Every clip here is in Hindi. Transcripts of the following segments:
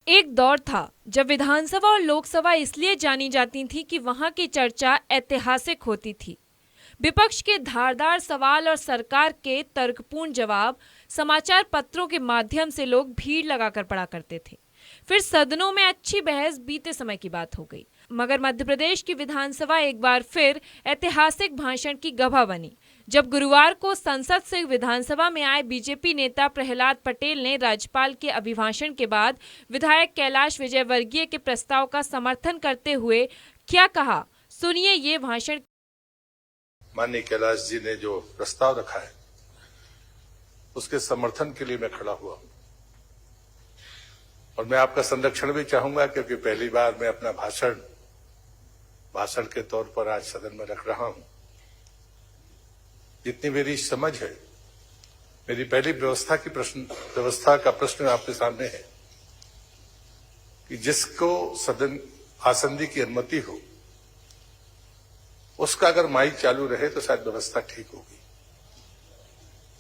एक दौर था जब विधानसभा और लोकसभा इसलिए जानी जाती थी कि वहां की चर्चा ऐतिहासिक होती थी। विपक्ष के धारदार सवाल और सरकार के तर्कपूर्ण जवाब समाचार पत्रों के माध्यम से लोग भीड़ लगाकर पढ़ा करते थे। फिर सदनों में अच्छी बहस बीते समय की बात हो गई, मगर मध्य प्रदेश की विधानसभा एक बार फिर ऐतिहासिक भाषण की गवाह बनी जब गुरुवार को संसद से विधानसभा में आए बीजेपी नेता प्रहलाद पटेल ने राज्यपाल के अभिभाषण के बाद विधायक कैलाश विजयवर्गीय के प्रस्ताव का समर्थन करते हुए क्या कहा, सुनिए ये भाषण। माननीय कैलाश जी ने जो प्रस्ताव रखा है उसके समर्थन के लिए मैं खड़ा हुआ हूं और मैं आपका संरक्षण भी चाहूंगा, क्योंकि पहली बार मैं अपना भाषण के तौर पर आज सदन में रख रहा हूं। जितनी मेरी समझ है, मेरी पहली व्यवस्था का प्रश्न आपके सामने है कि जिसको सदन आसंदी की अनुमति हो उसका अगर माइक चालू रहे तो शायद व्यवस्था ठीक होगी।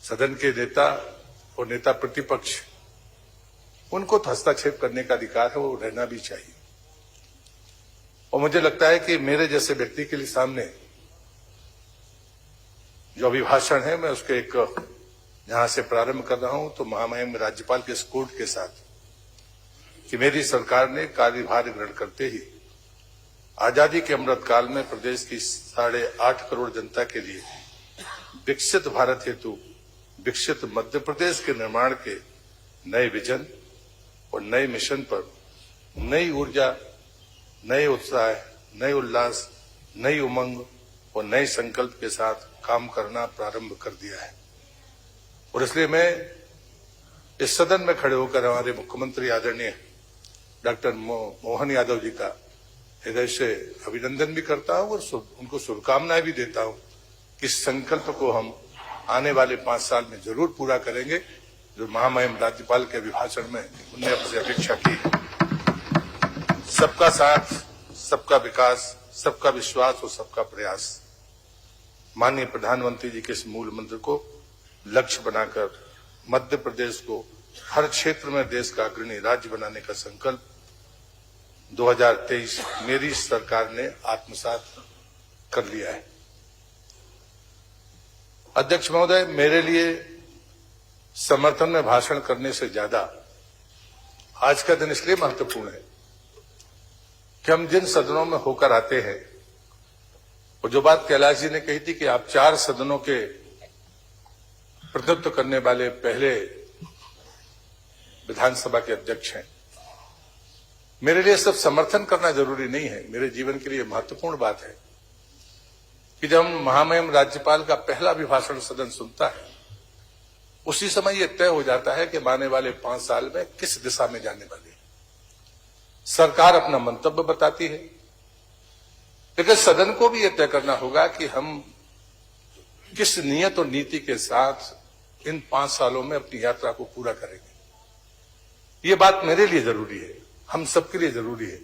सदन के नेता और नेता प्रतिपक्ष, उनको तो हस्तक्षेप करने का अधिकार है, वो रहना भी चाहिए। और मुझे लगता है कि मेरे जैसे व्यक्ति के लिए सामने जो अभिभाषण है, मैं उसके एक यहां से प्रारंभ कर रहा हूं तो महामहिम राज्यपाल के स्कोर्ट के साथ कि मेरी सरकार ने कार्यभार ग्रहण करते ही आजादी के अमृत काल में प्रदेश की 8.5 करोड़ जनता के लिए विकसित भारत हेतु विकसित मध्य प्रदेश के निर्माण के नए विजन और नए मिशन पर नई ऊर्जा, नए उत्साह, नए उल्लास, नई उमंग और नए संकल्प के साथ काम करना प्रारंभ कर दिया है। और इसलिए मैं इस सदन में खड़े होकर हमारे मुख्यमंत्री आदरणीय डॉक्टर मोहन यादव जी का हृदय से अभिनंदन भी करता हूं और उनको शुभकामनाएं भी देता हूं कि इस संकल्प को हम आने वाले 5 साल में जरूर पूरा करेंगे, जो महामहिम राज्यपाल के अभिभाषण में उन्हें अपनी अपेक्षा की है। सबका साथ, सबका विकास, सबका विश्वास और सबका प्रयास, माननीय प्रधानमंत्री जी के इस मूल मंत्र को लक्ष्य बनाकर मध्य प्रदेश को हर क्षेत्र में देश का अग्रणी राज्य बनाने का संकल्प 2023 मेरी सरकार ने आत्मसात कर लिया है। अध्यक्ष महोदय, मेरे लिए समर्थन में भाषण करने से ज्यादा आज का दिन इसलिए महत्वपूर्ण है कि हम जिन सदनों में होकर आते हैं, और जो बात कैलाश जी ने कही थी कि आप 4 सदनों के प्रतिनिधित्व करने वाले पहले विधानसभा के अध्यक्ष हैं, मेरे लिए सब समर्थन करना जरूरी नहीं है। मेरे जीवन के लिए महत्वपूर्ण बात है कि जब हम महामहिम राज्यपाल का पहला अभिभाषण सदन सुनता है, उसी समय यह तय हो जाता है कि आने वाले 5 साल में किस दिशा में जाने वाली है। सरकार अपना मंतव्य बताती है, लेकिन सदन को भी यह तय करना होगा कि हम किस नियत और नीति के साथ इन 5 सालों में अपनी यात्रा को पूरा करेंगे। ये बात मेरे लिए जरूरी है, हम सबके लिए जरूरी है।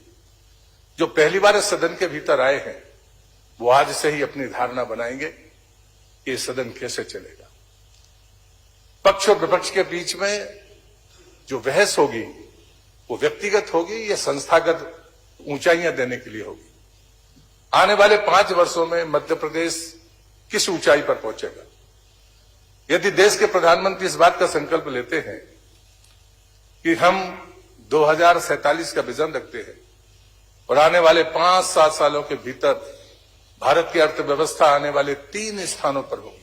जो पहली बार इस सदन के भीतर आए हैं वो आज से ही अपनी धारणा बनाएंगे कि ये सदन कैसे चलेगा। पक्ष और विपक्ष के बीच में जो बहस होगी वो व्यक्तिगत होगी या संस्थागत ऊंचाइयां देने के लिए होगी। आने वाले 5 वर्षों में मध्य प्रदेश किस ऊंचाई पर पहुंचेगा। यदि देश के प्रधानमंत्री इस बात का संकल्प लेते हैं कि हम 2047 का विजन रखते हैं और आने वाले 5-7 सालों के भीतर भारत की अर्थव्यवस्था आने वाले 3 स्थानों पर होगी।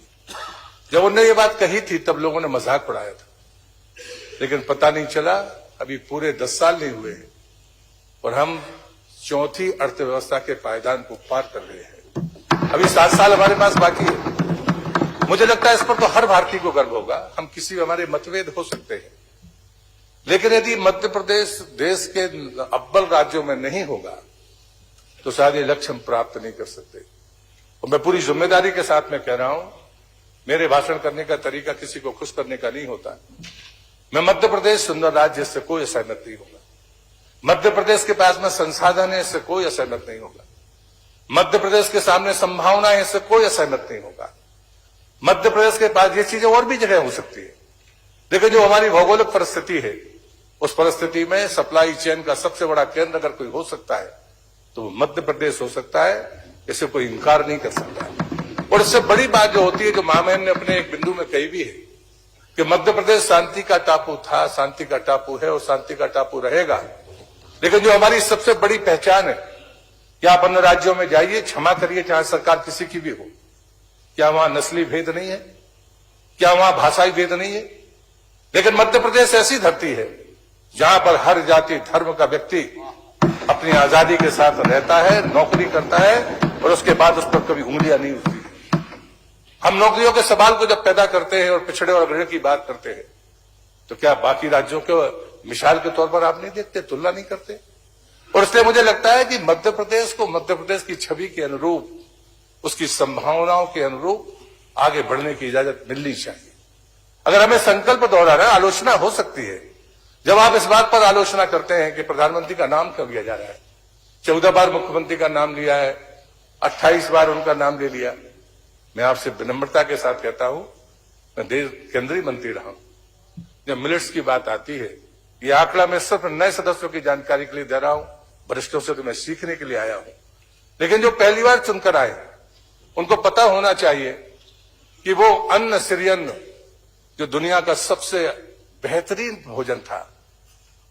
जब उन्होंने ये बात कही थी तब लोगों ने मजाक उड़ाया था, लेकिन पता नहीं चला अभी पूरे 10 साल नहीं हुए और हम 4थी अर्थव्यवस्था के पायदान को पार कर रहे हैं। अभी 7 साल हमारे पास बाकी है। मुझे लगता है इस पर तो हर भारतीय को गर्व होगा। हम किसी हमारे मतभेद हो सकते हैं, लेकिन यदि मध्य प्रदेश देश के अव्वल राज्यों में नहीं होगा तो शायद ये लक्ष्य हम प्राप्त नहीं कर सकते। और मैं पूरी जिम्मेदारी के साथ में कह रहा हूं, मेरे भाषण करने का तरीका किसी को खुश करने का नहीं होता। मैं मध्य प्रदेश सुंदर राज्य से कोई असहमत नहीं होगा। मध्य प्रदेश के पास में संसाधन है, इससे कोई असहमत नहीं होगा। मध्य प्रदेश के सामने संभावना है, इससे कोई असहमत नहीं होगा। मध्य प्रदेश के पास ये चीजें और भी जगह हो सकती है, लेकिन जो हमारी भौगोलिक परिस्थिति है उस परिस्थिति में सप्लाई चेन का सबसे बड़ा केंद्र अगर कोई हो सकता है तो वो मध्य प्रदेश हो सकता है, इसे कोई इनकार नहीं कर सकता है। और इससे बड़ी बात जो होती है, जो महामहिम ने अपने एक बिंदु में कही भी है कि मध्य प्रदेश शांति का टापू था, शांति का टापू है और शांति का टापू रहेगा। लेकिन जो हमारी सबसे बड़ी पहचान है कि आप अन्य राज्यों में जाइए, क्षमा करिए चाहे सरकार किसी की भी हो, क्या वहां नस्ली भेद नहीं है? क्या वहां भाषाई भेद नहीं है? लेकिन मध्य प्रदेश ऐसी धरती है जहां पर हर जाति धर्म का व्यक्ति अपनी आजादी के साथ रहता है, नौकरी करता है और उसके बाद उस पर कभी उंगलियां नहीं उठती। हम नौकरियों के सवाल को जब पैदा करते हैं और पिछड़े और अग्रणी की बात करते हैं तो क्या बाकी राज्यों को मिसाल के तौर पर आप नहीं देखते, तुलना नहीं करते? और इसलिए मुझे लगता है कि मध्य प्रदेश को मध्य प्रदेश की छवि के अनुरूप, उसकी संभावनाओं के अनुरूप आगे बढ़ने की इजाजत मिलनी चाहिए। अगर हमें संकल्प दोहराना, आलोचना हो सकती है। जब आप इस बात पर आलोचना करते हैं कि प्रधानमंत्री का नाम क्यों लिया जा रहा है, 14 बार मुख्यमंत्री का नाम लिया है, 28 बार उनका नाम ले लिया, मैं आपसे विनम्रता के साथ कहता हूं, मैं देश केंद्रीय मंत्री रहा हूं। जब मिलिट्स की बात आती है, ये आंकड़ा मैं सिर्फ नए सदस्यों की जानकारी के लिए दे रहा हूं, वरिष्ठों से तो मैं सीखने के लिए आया हूं। लेकिन जो पहली बार चुनकर आए उनको पता होना चाहिए कि वो अन्न सिरियन जो दुनिया का सबसे बेहतरीन भोजन था,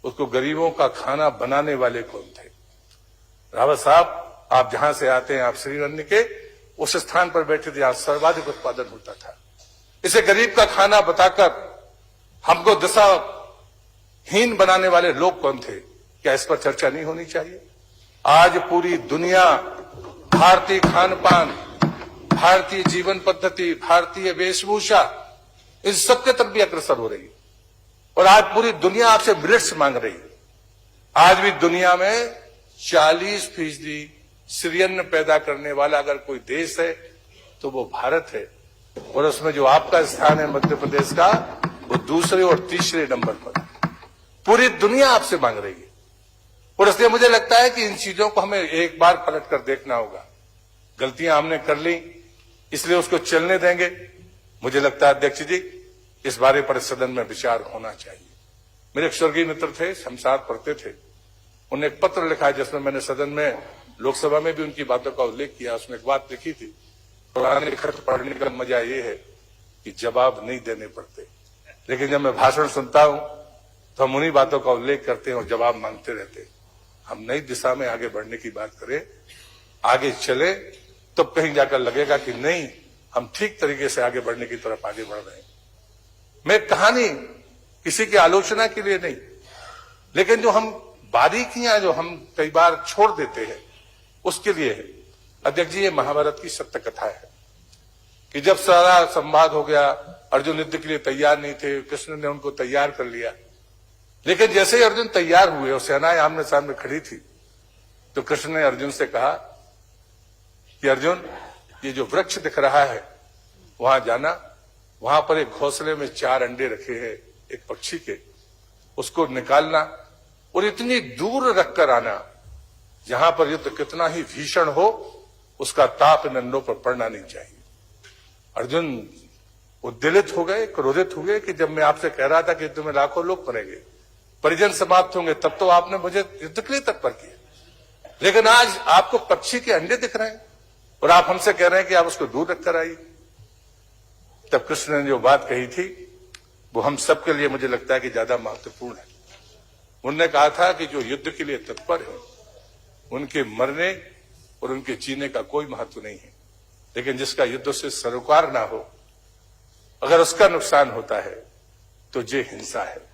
उसको गरीबों का खाना बनाने वाले कौन थे? रावत साहब, आप जहां से आते हैं, आप श्रीअन्न के उस स्थान पर बैठे थे जहां सर्वाधिक उत्पादन होता था। इसे गरीब का खाना बताकर हमको दिशाहीन बनाने वाले लोग कौन थे? क्या इस पर चर्चा नहीं होनी चाहिए? आज पूरी दुनिया भारतीय खान पान, भारतीय जीवन पद्धति, भारतीय वेशभूषा, इन सबके तरफ भी अग्रसर हो रही है और आज पूरी दुनिया आपसे मिलिट्स मांग रही है। आज भी दुनिया में 40% सिरियन पैदा करने वाला अगर कोई देश है तो वो भारत है, और उसमें जो आपका स्थान है मध्य प्रदेश का, वो दूसरे और तीसरे नंबर पर। पूरी दुनिया आपसे मांग रही है और इसलिए मुझे लगता है कि इन चीजों को हमें एक बार पलट कर देखना होगा। गलतियां हमने कर ली, इसलिए उसको चलने देंगे? मुझे लगता है अध्यक्ष जी, इस बारे पर सदन में विचार होना चाहिए। मेरे एक स्वर्गीय मित्र थे, हम साथ पढ़ते थे, उन्होंने एक पत्र लिखा जिसमें मैंने सदन में, लोकसभा में भी उनकी बातों का उल्लेख किया। उसमें एक बात लिखी थी, पुराने खत पढ़ने का मजा ये है कि जवाब नहीं देने पड़ते, लेकिन जब मैं भाषण सुनता हूं तो हम उन्हीं बातों का उल्लेख करते हैं और जवाब मांगते रहते हैं। हम नई दिशा में आगे बढ़ने की बात करें, आगे चले, तो कहीं जाकर लगेगा कि नहीं, हम ठीक तरीके से आगे बढ़ने की तरफ आगे बढ़ रहे हैं। मैं कहानी किसी की आलोचना के लिए नहीं, लेकिन जो हम बारीकियां जो हम कई बार छोड़ देते हैं उसके लिए है। अध्यक्ष जी, ये महाभारत की सत्य कथा है कि जब सारा संवाद हो गया, अर्जुन युद्ध के लिए तैयार नहीं थे, कृष्ण ने उनको तैयार कर लिया। लेकिन जैसे ही अर्जुन तैयार हुए और सेनाएं आमने सामने खड़ी थी, तो कृष्ण ने अर्जुन से कहा कि अर्जुन, ये जो वृक्ष दिख रहा है वहां जाना, वहां पर एक घोंसले में 4 अंडे रखे हैं एक पक्षी के, उसको निकालना और इतनी दूर रखकर आना जहां पर युद्ध कितना ही भीषण हो, उसका ताप इन अंडों पर पड़ना नहीं चाहिए। अर्जुन उद्वेलित हो गए, क्रोधित हुए कि जब मैं आपसे कह रहा था कि युद्ध में लाखों लोग मरेंगे, परिजन समाप्त होंगे, तब तो आपने मुझे युद्ध के लिए तत्पर किया, लेकिन आज आपको पक्षी के अंडे दिख रहे हैं और आप हमसे कह रहे हैं कि आप उसको दूर रखकर आइए। तब कृष्ण ने जो बात कही थी वो हम सबके लिए मुझे लगता है कि ज्यादा महत्वपूर्ण है। उन्होंने कहा था कि जो युद्ध के लिए तत्पर है उनके मरने और उनके जीने का कोई महत्व नहीं है, लेकिन जिसका युद्ध से सरोकार ना हो, अगर उसका नुकसान होता है तो ये हिंसा है।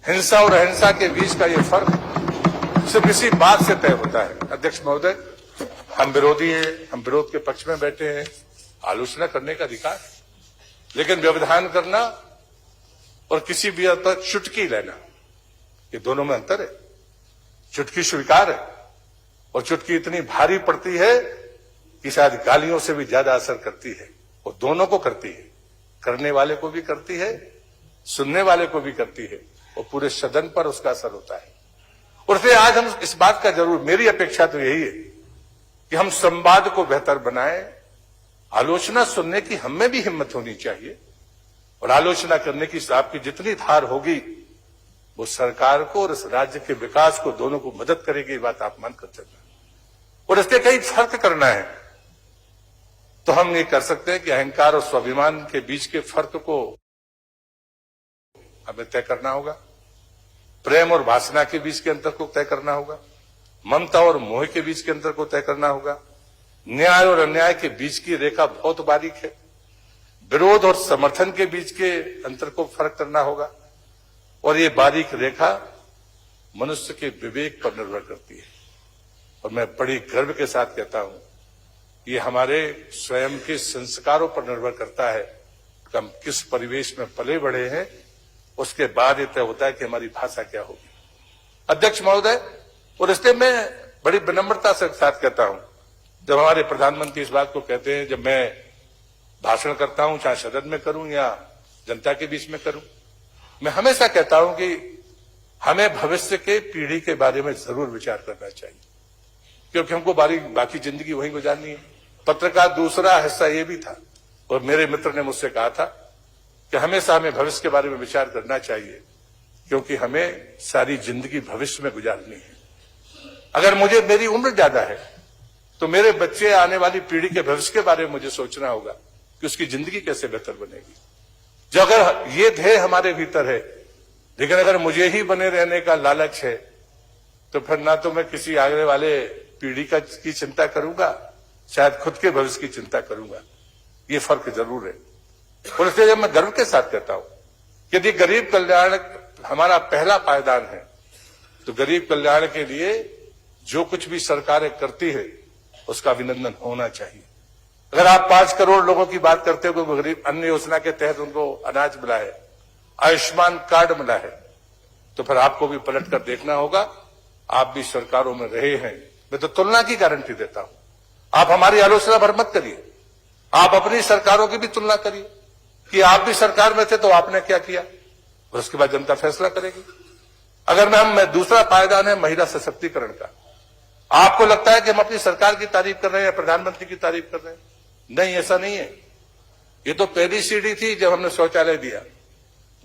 हिंसा और अहिंसा के बीच का ये फर्क सिर्फ इसी बात से तय होता है। अध्यक्ष महोदय, हम विरोधी हैं, हम विरोध के पक्ष में बैठे हैं, आलोचना करने का अधिकार, लेकिन व्यवधान करना और किसी भी हद तक चुटकी लेना, ये दोनों में अंतर है। चुटकी स्वीकार है और चुटकी इतनी भारी पड़ती है कि शायद गालियों से भी ज्यादा असर करती है। वो दोनों को करती है, करने वाले को भी करती है, सुनने वाले को भी करती है, और पूरे सदन पर उसका असर होता है। और फिर आज हम इस बात का जरूर, मेरी अपेक्षा तो यही है कि हम संवाद को बेहतर बनाएं। आलोचना सुनने की हमें भी हिम्मत होनी चाहिए और आलोचना करने की आपकी जितनी धार होगी वो सरकार को और इस राज्य के विकास को दोनों को मदद करेगी, ये बात आप मान कर चलना। और इसके कई फर्क करना है तो हम ये कर सकते हैं कि अहंकार और स्वाभिमान के बीच के फर्क को हमें तय करना होगा, प्रेम और वासना के बीच के अंतर को तय करना होगा, ममता और मोह के बीच के अंतर को तय करना होगा, न्याय और अन्याय के बीच की रेखा बहुत बारीक है, विरोध और समर्थन के बीच के अंतर को फर्क करना होगा। और ये बारीक रेखा मनुष्य के विवेक पर निर्भर करती है। और मैं बड़ी गर्व के साथ कहता हूं, ये हमारे स्वयं के संस्कारों पर निर्भर करता है कि हम किस परिवेश में पले बढ़े हैं, उसके बाद ये तय होता है कि हमारी भाषा क्या होगी। अध्यक्ष महोदय, और इसलिए मैं बड़ी विनम्रता से साथ कहता हूं, जब हमारे प्रधानमंत्री इस बात को कहते हैं, जब मैं भाषण करता हूं, चाहे सदन में करूं या जनता के बीच में करूं, मैं हमेशा कहता हूं कि हमें भविष्य के पीढ़ी के बारे में जरूर विचार करना चाहिए, क्योंकि हमको बाकी जिंदगी वहीं गुजारनी है। पत्र का दूसरा हिस्सा ये भी था, और मेरे मित्र ने मुझसे कहा था कि हमेशा हमें भविष्य के बारे में विचार करना चाहिए, क्योंकि हमें सारी जिंदगी भविष्य में गुजारनी है। अगर मेरी उम्र ज्यादा है तो मेरे बच्चे, आने वाली पीढ़ी के भविष्य के बारे में मुझे सोचना होगा कि उसकी जिंदगी कैसे बेहतर बनेगी। जो अगर ये ध्येय हमारे भीतर है, लेकिन अगर मुझे ही बने रहने का लालच है, तो फिर ना तो मैं किसी आगे वाले पीढ़ी की चिंता करूंगा, शायद खुद के भविष्य की चिंता करूंगा। ये फर्क जरूर है। और इसलिए जब मैं गर्व के साथ कहता हूं कि यदि गरीब कल्याण हमारा पहला पायदान है, तो गरीब कल्याण के लिए जो कुछ भी सरकारें करती है उसका अभिनंदन होना चाहिए। अगर आप 5 करोड़ लोगों की बात करते हो, कोई गरीब अन्न योजना के तहत उनको अनाज मिला है, आयुष्मान कार्ड मिला है, तो फिर आपको भी पलट कर देखना होगा। आप भी सरकारों में रहे हैं, मैं तो तुलना की गारंटी देता हूं। आप हमारी आलोचना भर मत करिए, आप अपनी सरकारों की भी तुलना करिए कि आप भी सरकार में थे तो आपने क्या किया, और उसके बाद जनता फैसला करेगी। अगर मैं दूसरा पायदान है महिला सशक्तिकरण का। आपको लगता है कि हम अपनी सरकार की तारीफ कर रहे हैं या प्रधानमंत्री की तारीफ कर रहे हैं? नहीं, ऐसा नहीं है। ये तो पहली सीढ़ी थी जब हमने शौचालय दिया,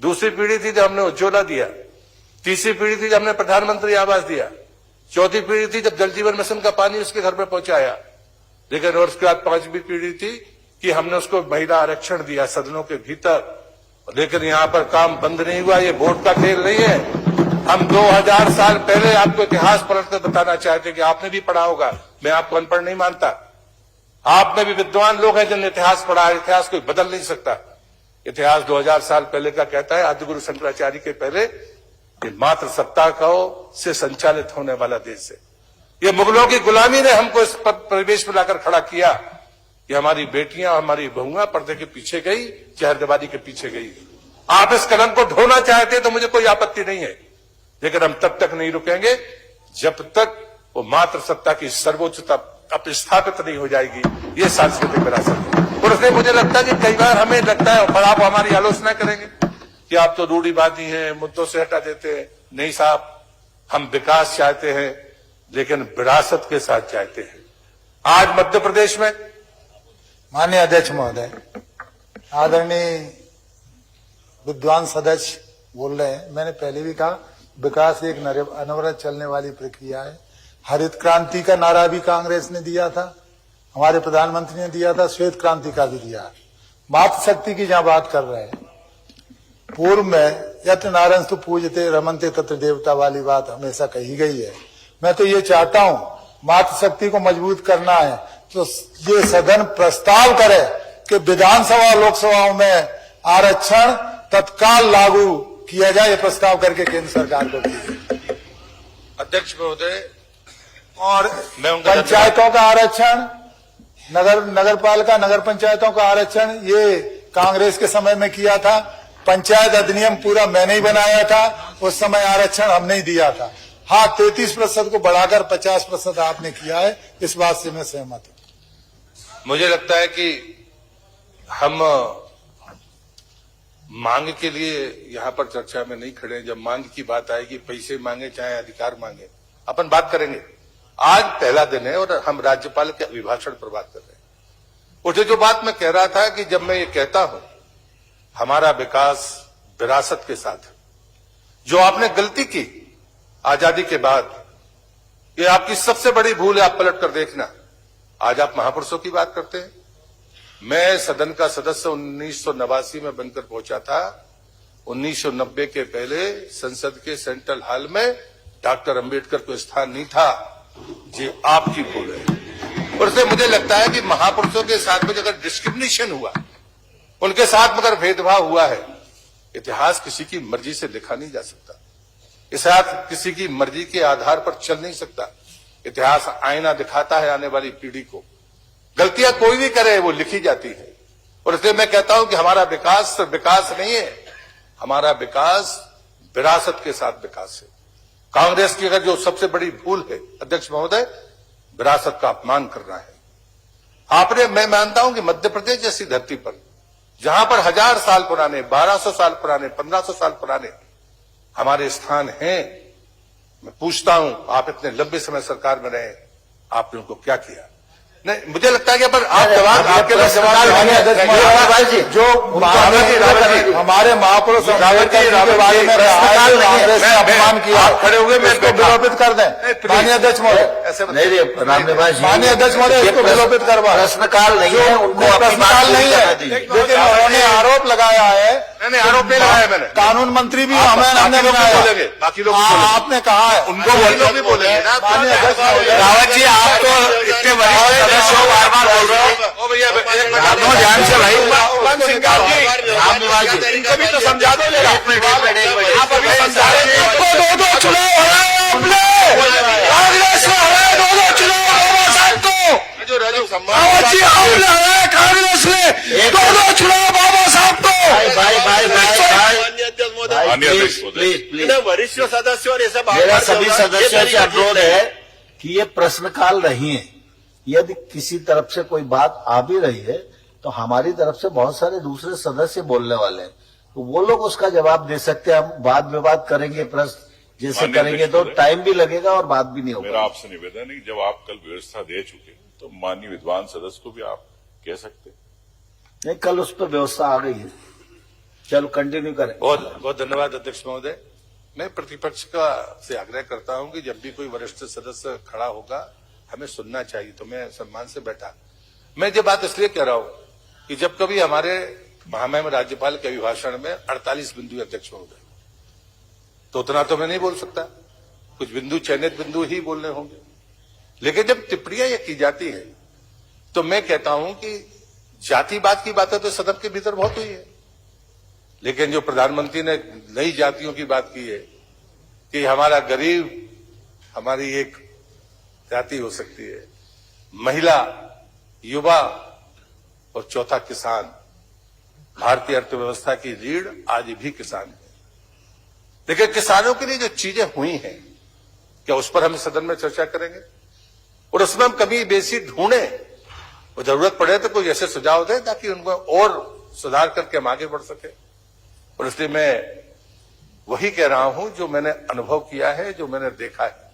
दूसरी पीढ़ी थी जब हमने उज्ज्वला दिया, तीसरी पीढ़ी थी जब हमने प्रधानमंत्री आवास दिया, चौथी पीढ़ी थी जब जल जीवन मिशन का पानी उसके घर में पहुंचाया, लेकिन और उसके बाद 5वीं पीढ़ी थी कि हमने उसको महिला आरक्षण दिया सदनों के भीतर। लेकिन यहां पर काम बंद नहीं हुआ। ये वोट का खेल नहीं है। हम 2000 साल पहले आपको इतिहास पलट कर बताना चाहते कि आपने भी पढ़ा होगा, मैं आपको अनपढ़ नहीं मानता, आप में भी विद्वान लोग हैं जिन्होंने इतिहास पढ़ा है। इतिहास कोई बदल नहीं सकता। इतिहास 2000 साल पहले का कहता है, आदिगुरु शंकराचार्य के पहले, कि मात्र सत्ता से संचालित होने वाला देश है। ये मुगलों की गुलामी ने हमको इस परिवेश में लाकर खड़ा किया। ये हमारी बेटियां, हमारी बहुआं पर्दे के पीछे गई, चहरदीवारी के पीछे गई। आप इस कलंक को ढोना चाहते तो मुझे कोई आपत्ति नहीं है, लेकिन हम तब तक नहीं रुकेंगे जब तक वो मात्र सत्ता की सर्वोच्चता प्रतिस्थापित नहीं हो जाएगी। ये सांस्कृतिक विरासत है। और इसलिए मुझे लगता है कि कई बार हमें लगता है, और आप हमारी आलोचना करेंगे कि आप तो रूढ़िवादी हैं, मुद्दों से हटा देते हैं। नहीं साहब, हम विकास चाहते हैं, लेकिन विरासत के साथ चाहते हैं। आज मध्य प्रदेश में माननीय अध्यक्ष महोदय, आदरणीय विद्वान सदस्य बोल रहे हैं। मैंने पहले भी कहा, विकास एक अनवरत चलने वाली प्रक्रिया है। हरित क्रांति का नारा भी कांग्रेस ने दिया था, हमारे प्रधानमंत्री ने दिया था, श्वेत क्रांति का भी दिया। मातृशक्ति की जहां बात कर रहे हैं, पूर्व में यत्र नारंस्तु पूजते रमनते तत्र देवता वाली बात हमेशा कही गई है। मैं तो ये चाहता हूं, मातृशक्ति को मजबूत करना है तो ये सदन प्रस्ताव करे कि विधानसभा लोकसभाओं में आरक्षण तत्काल लागू किया जाए। ये प्रस्ताव करके केंद्र सरकार को दीजिए। अध्यक्ष महोदय, और पंचायतों का आरक्षण, नगर पालिका नगर पंचायतों का आरक्षण ये कांग्रेस के समय में किया था। पंचायत अधिनियम पूरा मैंने ही बनाया था, उस समय आरक्षण हमने ही दिया था। हाँ, 33% को बढ़ाकर 50% आपने किया है, इस बात से मैं सहमत हूं। मुझे लगता है कि हम मांग के लिए यहां पर चर्चा में नहीं खड़े। जब मांग की बात आएगी, पैसे मांगे चाहे अधिकार मांगे, अपन बात करेंगे। आज पहला दिन है और हम राज्यपाल के अभिभाषण पर बात कर रहे हैं। और जो बात मैं कह रहा था कि जब मैं ये कहता हूं हमारा विकास विरासत के साथ, जो आपने गलती की आजादी के बाद, ये आपकी सबसे बड़ी भूल है। आप पलट कर देखना, आज आप महापुरुषों की बात करते हैं। मैं सदन का सदस्य 1989 में बनकर पहुंचा था। 1990 के पहले संसद के सेंट्रल हॉल में डॉक्टर अंबेडकर को स्थान नहीं था। ये आपकी भूल है। और इसलिए मुझे लगता है कि महापुरुषों के साथ में अगर डिस्क्रिमिनेशन हुआ, उनके साथ मगर भेदभाव हुआ है, इतिहास किसी की मर्जी से लिखा नहीं जा सकता। इतिहास किसी की मर्जी के आधार पर चल नहीं सकता। इतिहास आईना दिखाता है आने वाली पीढ़ी को। गलतियां कोई भी करे वो लिखी जाती है। और इसलिए मैं कहता हूं कि हमारा विकास सिर्फ विकास नहीं है, हमारा विकास विरासत के साथ विकास है। कांग्रेस की अगर जो सबसे बड़ी भूल है अध्यक्ष महोदय, विरासत का अपमान करना है। आपने, मैं मानता हूं कि मध्य प्रदेश जैसी धरती पर, जहां पर 1000 साल पुराने, 1200 साल पुराने, 1500 साल पुराने हमारे स्थान हैं, मैं पूछता हूं, आप इतने लंबे समय सरकार में रहे, आपने उनको क्या किया? नहीं, मुझे लगता है कि पर आप जवाब, आपके पास जवाब जो हमारे महापुरुष के बारे में कांग्रेस ने अपमान किया, खड़े हुए मैं इसको विलोपित कर दें। माननीय अध्यक्ष महोदय, ऐसे माननीय अध्यक्ष महोदय, इसको विलोपित करवा। प्रश्नकाल नहीं है, उनको प्रश्नकाल नहीं है, लेकिन उन्होंने आरोप लगाया है। मैंने आरोप नहीं लगाया। मैंने कानून मंत्री भी हमने बनाया, बाकी लोग आपने कहा है, उनको लोग भी बोलेंगे। माननीय अध्यक्ष महोदय, रावत जी, आप तो इतने वरिष्ठ सदस्य हो, बार बार बोल रहे हो। ओ भैया, ध्यान से भाई, इनको भी तो समझा दो। एक मिनट आप अभी समझा रहे हैं। दो चुनाव हराए आपने, कांग्रेस ने हराए दो चुनाव बाबा साहब को। जो राजू रावत जी, आपने हराया कांग्रेस ने दो चुनाव बाबा साहब को। प्लीज वरिष्ठ सदस्य और ये सब मेरा सभी सदस्यों से अनुरोध है कि ये प्रश्नकाल नहीं है। यदि किसी तरफ से कोई बात आ भी रही है तो हमारी तरफ से बहुत सारे दूसरे सदस्य बोलने वाले हैं, तो वो लोग उसका जवाब दे सकते हैं। हम वाद विवाद करेंगे, प्रश्न जैसे करेंगे तो टाइम भी लगेगा और बात भी नहीं होगी। मेरा आपसे निवेदन है कि जब आप कल व्यवस्था दे चुके तो माननीय विद्वान सदस्य को भी आप कह सकते हैं। नहीं, कल उस पर व्यवस्था आ गई है। चलो कंटिन्यू करें। बहुत बहुत धन्यवाद अध्यक्ष महोदय। मैं प्रतिपक्ष का से आग्रह करता हूं कि जब भी कोई वरिष्ठ सदस्य खड़ा होगा हमें सुनना चाहिए, तो मैं सम्मान से बैठा। मैं ये बात इसलिए कह रहा हूं कि जब कभी हमारे महामहिम राज्यपाल के अभिभाषण में 48 बिंदु अध्यक्ष महोदय, तो उतना तो मैं नहीं बोल सकता, कुछ बिंदु चयनित बिंदु ही बोलने होंगे। लेकिन जब टिप्पणियां ये की जाती है तो मैं कहता हूं कि जातिवाद की बातें तो सदन के भीतर बहुत हुई है, लेकिन जो प्रधानमंत्री ने नई जातियों की बात की है कि हमारा गरीब हमारी एक जाति हो सकती है, महिला, युवा और चौथा किसान। भारतीय अर्थव्यवस्था की रीढ़ आज भी किसान है। लेकिन किसानों के लिए जो चीजें हुई हैं, क्या उस पर हम सदन में चर्चा करेंगे और उसमें हम कमी बेसी ढूंढे और जरूरत पड़े तो कोई ऐसे सुझाव दें ताकि उनको और सुधार करके हम आगे बढ़ सके। और इसलिए मैं वही कह रहा हूं जो मैंने अनुभव किया है, जो मैंने देखा है।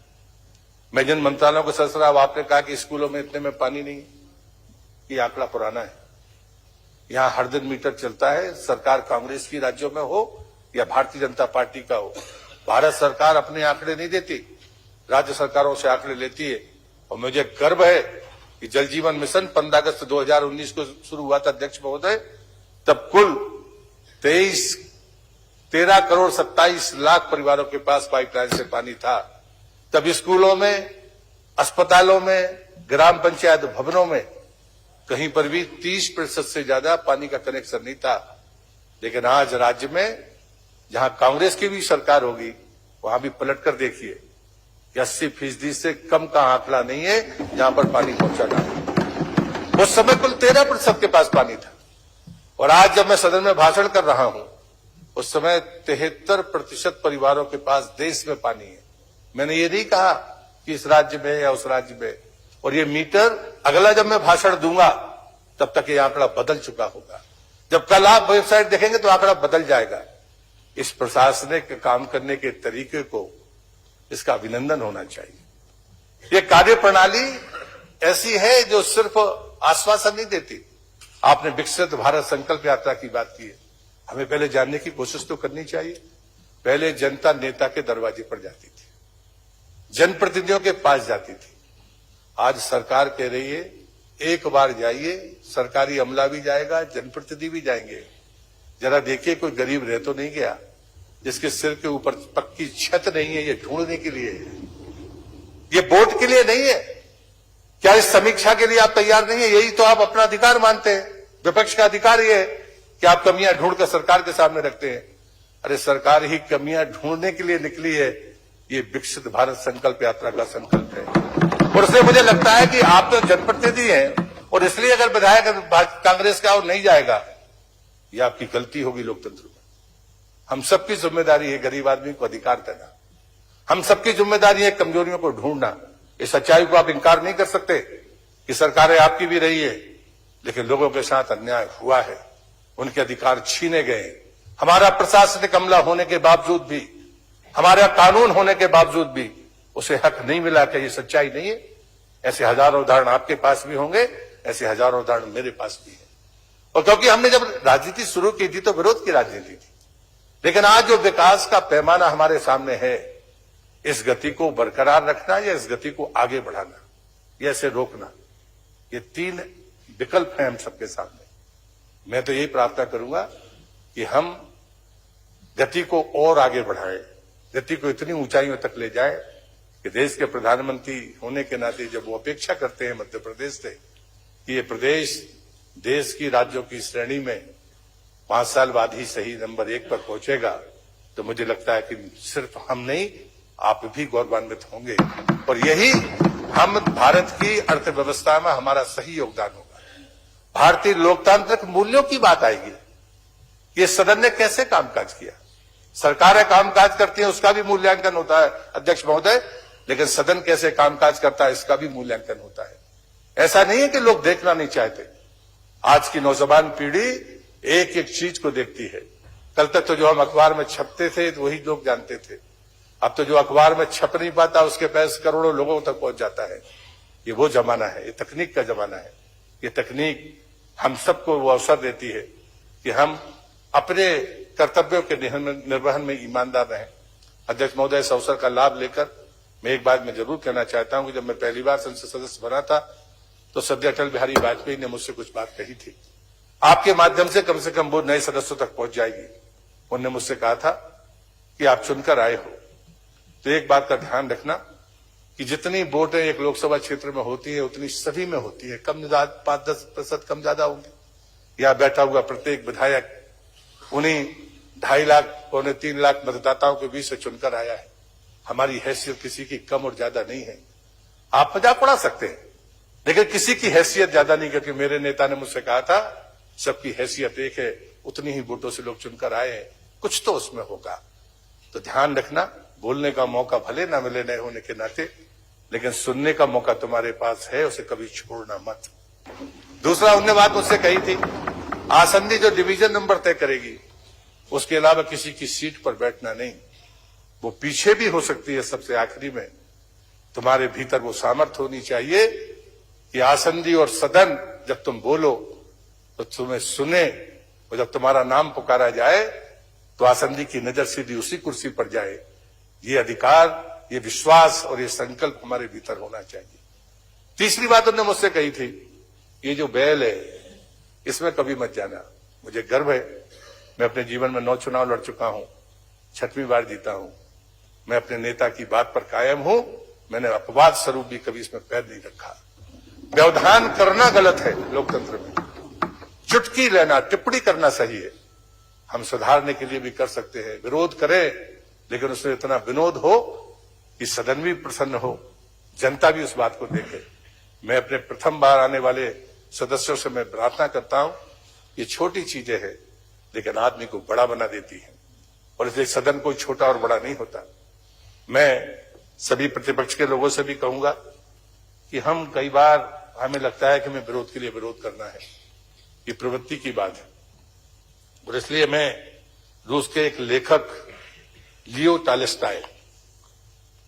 मैं जिन मंत्रालयों को सदस्य, अब आपने कहा कि स्कूलों में इतने में पानी नहीं है, ये आंकड़ा पुराना है। यहां हर दिन मीटर चलता है, सरकार कांग्रेस की राज्यों में हो या भारतीय जनता पार्टी का हो। भारत सरकार अपने आंकड़े नहीं देती, राज्य सरकारों से आंकड़े लेती है। और मुझे गर्व है कि जल जीवन मिशन 15 अगस्त 2019 को शुरू हुआ था अध्यक्ष महोदय, तब कुल 13 करोड़ 27 लाख परिवारों के पास पाइपलाइन से पानी था। तब स्कूलों में, अस्पतालों में, ग्राम पंचायत भवनों में कहीं पर भी 30% से ज्यादा पानी का कनेक्शन नहीं था। लेकिन आज राज्य में जहां कांग्रेस की भी सरकार होगी वहां भी पलट कर देखिए कि 80% से कम का आंकड़ा नहीं है जहां पर पानी पहुंचा था। उस समय कुल 13% के पास पानी था। और आज जब मैं सदन में भाषण कर रहा हूं उस समय 73% परिवारों के पास देश में पानी है। मैंने ये नहीं कहा कि इस राज्य में या उस राज्य में। और ये मीटर अगला जब मैं भाषण दूंगा तब तक ये आंकड़ा बदल चुका होगा। जब कल आप वेबसाइट देखेंगे तो आंकड़ा बदल जाएगा। इस प्रशासनिक काम करने के तरीके को, इसका अभिनंदन होना चाहिए। ये कार्य प्रणाली ऐसी है जो सिर्फ आश्वासन नहीं देती। आपने विकसित भारत संकल्प यात्रा की बात की है, हमें पहले जानने की कोशिश तो करनी चाहिए। पहले जनता नेता के दरवाजे पर जाती थी, जनप्रतिनिधियों के पास जाती थी। आज सरकार कह रही है एक बार जाइए, सरकारी अमला भी जाएगा, जनप्रतिनिधि भी जाएंगे। जरा देखिए कोई गरीब रह तो नहीं गया जिसके सिर के ऊपर पक्की छत नहीं है। ये ढूंढने के लिए है, ये वोट के लिए नहीं है। क्या इस समीक्षा के लिए आप तैयार नहीं है? यही तो आप अपना अधिकार मानते हैं। विपक्ष का अधिकार ये है कि आप कमियां ढूंढकर सरकार के सामने रखते हैं। अरे सरकार ही कमियां ढूंढने के लिए निकली है। ये विकसित भारत संकल्प यात्रा का संकल्प है। और इसलिए मुझे लगता है कि आप तो जनप्रतिनिधि हैं और इसलिए अगर विधायक कांग्रेस का और नहीं जाएगा, ये आपकी गलती होगी लोकतंत्र में। हम सबकी जिम्मेदारी है गरीब आदमी को अधिकार देना, हम सबकी जिम्मेदारी है कमजोरियों को ढूंढना। इस सच्चाई को आप इंकार नहीं कर सकते कि सरकारें आपकी भी रही है, लेकिन लोगों के साथ अन्याय हुआ है, उनके अधिकार छीने गए। हमारा प्रशासनिक अमला होने के बावजूद भी, हमारा कानून होने के बावजूद भी उसे हक नहीं मिला। क्या ये सच्चाई नहीं है? ऐसे हजारों उदाहरण आपके पास भी होंगे, ऐसे हजारों उदाहरण मेरे पास भी है। और क्योंकि हमने जब राजनीति शुरू की थी तो विरोध की राजनीति थी, लेकिन आज जो विकास का पैमाना हमारे सामने है, इस गति को बरकरार रखना या इस गति को आगे बढ़ाना या इसे रोकना, ये तीन विकल्प हैं हम सबके सामने। मैं तो यही प्रार्थना करूंगा कि हम गति को और आगे बढ़ाएं, गति को इतनी ऊंचाइयों तक ले जाएं कि देश के प्रधानमंत्री होने के नाते जब वो अपेक्षा करते हैं मध्य प्रदेश से कि ये प्रदेश देश की राज्यों की श्रेणी में 5 साल बाद ही सही नंबर 1 पर पहुंचेगा, तो मुझे लगता है कि सिर्फ हम नहीं, आप भी गौरवान्वित होंगे। और यही हम भारत की अर्थव्यवस्था में हमारा सही योगदान होगा। भारतीय लोकतांत्रिक मूल्यों की बात आएगी। ये सदन ने कैसे कामकाज किया? सरकारें कामकाज करती हैं, उसका भी मूल्यांकन होता है अध्यक्ष महोदय, लेकिन सदन कैसे कामकाज करता है इसका भी मूल्यांकन होता है। ऐसा नहीं है कि लोग देखना नहीं चाहते। आज की नौजवान पीढ़ी एक एक चीज को देखती है। कल तक तो जो हम अखबार में छपते थे तो वही लोग जानते थे, अब तो जो अखबार में छप नहीं पाता उसके पैसे करोड़ों लोगों तक पहुंच जाता है। ये वो जमाना है, ये तकनीक का जमाना है। ये तकनीक हम सबको वो अवसर देती है कि हम अपने कर्तव्यों के निर्वहन में ईमानदार रहें। अध्यक्ष महोदय, इस अवसर का लाभ लेकर मैं एक बात मैं जरूर कहना चाहता हूं कि जब मैं पहली बार संसद सदस्य बना था तो सद्य अटल बिहारी वाजपेयी ने मुझसे कुछ बात कही थी, आपके माध्यम से कम वो नए सदस्यों तक पहुंच जाएगी। उन्होंने मुझसे कहा था कि आप चुनकर आए हो तो एक बात का ध्यान रखना कि जितनी वोटें एक लोकसभा क्षेत्र में होती है उतनी सभी में होती है, कम 5-10% कम ज्यादा होंगे। यहाँ बैठा हुआ प्रत्येक विधायक उन्हीं 2.5 लाख 2.25-3 लाख मतदाताओं के बीच से चुनकर आया है। हमारी हैसियत किसी की कम और ज्यादा नहीं है। आप मजाक उड़ा सकते हैं, लेकिन किसी की हैसियत ज्यादा नहीं, क्योंकि मेरे नेता ने मुझसे कहा था सबकी हैसियत एक है, उतनी ही वोटों से लोग चुनकर आए हैं, कुछ तो उसमें होगा। तो ध्यान रखना, बोलने का मौका भले ना मिले नए होने के नाते, लेकिन सुनने का मौका तुम्हारे पास है, उसे कभी छोड़ना मत। दूसरा उन्होंने बात मुझसे कही थी, आसंदी जो डिवीजन नंबर तय करेगी उसके अलावा किसी की सीट पर बैठना नहीं, वो पीछे भी हो सकती है सबसे आखिरी में। तुम्हारे भीतर वो सामर्थ्य होनी चाहिए कि आसंदी और सदन जब तुम बोलो तो तुम्हें सुने, और जब तुम्हारा नाम पुकारा जाए तो आसंदी की नजर सीधी उसी कुर्सी पर जाए। ये अधिकार, ये विश्वास और ये संकल्प हमारे भीतर होना चाहिए। तीसरी बात उन्होंने मुझसे कही थी, ये जो बैल है इसमें कभी मत जाना। मुझे गर्व है, मैं अपने जीवन में 9 चुनाव लड़ चुका हूं, 6वीं बार जीता हूं। मैं अपने नेता की बात पर कायम हूं, मैंने अपवाद स्वरूप भी कभी इसमें पैर नहीं रखा। व्यवधान करना गलत है लोकतंत्र में, चुटकी लेना, टिप्पणी करना सही है। हम सुधारने के लिए भी कर सकते हैं, विरोध करें, लेकिन उसमें इतना विनोद हो कि सदन भी प्रसन्न हो, जनता भी उस बात को देखे। मैं अपने प्रथम बार आने वाले सदस्यों से मैं प्रार्थना करता हूं, ये छोटी चीजें हैं लेकिन आदमी को बड़ा बना देती है, और इसलिए सदन कोई छोटा और बड़ा नहीं होता। मैं सभी प्रतिपक्ष के लोगों से भी कहूंगा कि हम कई बार हमें लगता है कि हमें विरोध के लिए विरोध करना है, ये प्रवृत्ति की बात है। और इसलिए मैं रूस के एक लेखक लियो टॉल्स्टॉय,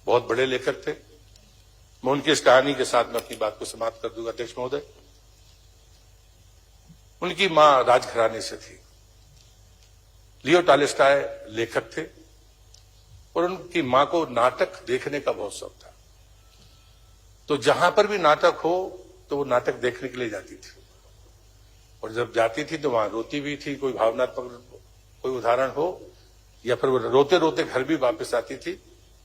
बहुत बड़े लेखक थे, मैं उनकी इस कहानी के साथ मैं अपनी बात को समाप्त कर दूंगा। अध्यक्ष महोदय, उनकी मां राजघराने से थी। लियो टॉल्स्टॉय लेखक थे, और उनकी मां को नाटक देखने का बहुत शौक था। तो जहां पर भी नाटक हो तो वो नाटक देखने के लिए जाती थी, और जब जाती थी तो वहां रोती भी थी। कोई भावनात्मक कोई उदाहरण हो या फिर वो रोते रोते घर भी वापस आती थी।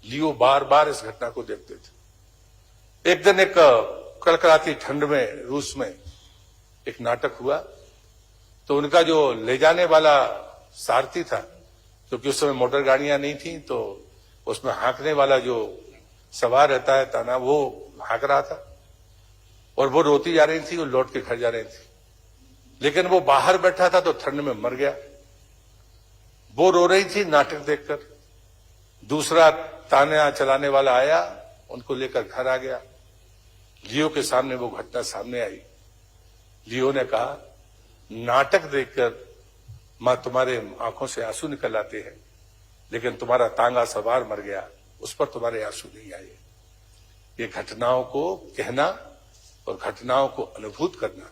लियो बार बार इस घटना को देखते थे। एक दिन एक कड़कड़ाती ठंड में रूस में एक नाटक हुआ, तो उनका जो ले जाने वाला सारथी था, क्योंकि उस समय मोटर गाड़ियां नहीं थी, तो उसमें हाँकने वाला जो सवार रहता है ताना, वो हाँक रहा था और वो रोती जा रही थी, वो लौट के घर जा रही थी। लेकिन वो बाहर बैठा था तो ठंड में मर गया। वो रो रही थी नाटक देखकर। दूसरा ताना चलाने वाला आया, उनको लेकर घर आ गया। लियो के सामने वो घटना सामने आई। लियो ने कहा, नाटक देखकर मां तुम्हारे आंखों से आंसू निकल आते हैं, लेकिन तुम्हारा तांगा सवार मर गया, उस पर तुम्हारे आंसू नहीं आए। ये घटनाओं को कहना और घटनाओं को अनुभूत करना।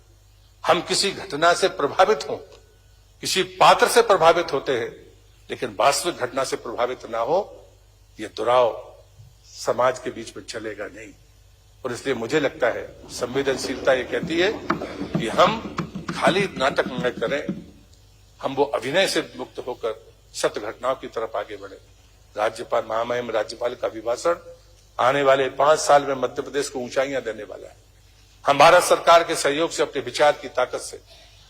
हम किसी घटना से प्रभावित हों, किसी पात्र से प्रभावित होते हैं, लेकिन वास्तविक घटना से प्रभावित ना हो, ये दुराव समाज के बीच में चलेगा नहीं। और इसलिए मुझे लगता है संवेदनशीलता ये कहती है कि हम खाली नाटक न करें, हम वो अभिनय से मुक्त होकर सत्य घटनाओं की तरफ आगे बढ़े। राज्यपाल, महामहिम राज्यपाल का अभिभाषण आने वाले 5 साल में मध्य प्रदेश को ऊंचाइयां देने वाला है। हम भारत सरकार के सहयोग से, अपने विचार की ताकत से,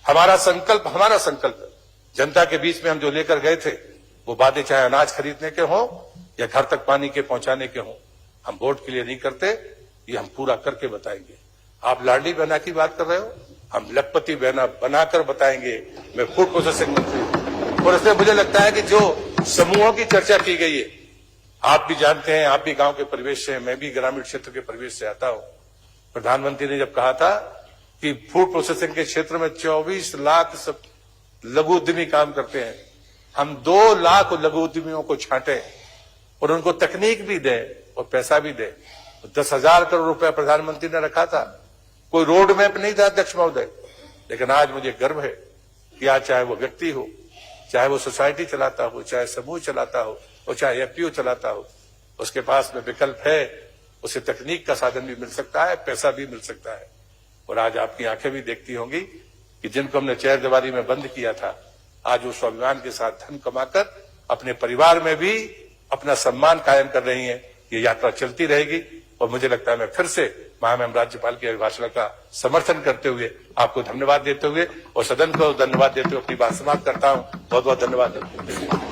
हमारा संकल्प जनता के बीच में हम जो लेकर गए थे, वो वादे चाहे अनाज खरीदने के हों या घर तक पानी के पहुंचाने के हों, हम वोट के लिए नहीं करते, ये हम पूरा करके बताएंगे। आप लाडली बहना की बात कर रहे हो, हम लखपति बहना बनाकर बताएंगे। मैं फूड प्रोसेसिंग मंत्री हूं, और इसलिए मुझे लगता है कि जो समूहों की चर्चा की गई है, आप भी जानते हैं, आप भी गांव के परिवेश से, मैं भी ग्रामीण क्षेत्र के परिवेश से आता हूं। प्रधानमंत्री ने जब कहा था कि फूड प्रोसेसिंग के क्षेत्र में 24 लाख लघु उद्यमी काम करते हैं, हम 2 लाख लघु उद्यमियों को छांटे और उनको तकनीक भी दें और पैसा भी दें। 10,000 करोड़ रुपया प्रधानमंत्री ने रखा था। कोई रोड मैप नहीं था अध्यक्ष महोदय, लेकिन आज मुझे गर्व है कि आज चाहे वो व्यक्ति हो, चाहे वो सोसाइटी चलाता हो, चाहे समूह चलाता हो, और चाहे एफपीओ चलाता हो, उसके पास में विकल्प है। उसे तकनीक का साधन भी मिल सकता है, पैसा भी मिल सकता है। और आज आपकी आंखें भी देखती होंगी कि जिनको हमने चेहर दीवारी में बंद किया था, आज वो स्वाभिमान के साथ धन कमाकर अपने परिवार में भी अपना सम्मान कायम कर रही हैं। ये यात्रा चलती रहेगी, और मुझे लगता है मैं फिर से महामहिम राज्यपाल के अभिभाषण का समर्थन करते हुए, आपको धन्यवाद देते हुए और सदन को धन्यवाद देते हुए अपनी बात समाप्त करता हूं। बहुत बहुत धन्यवाद।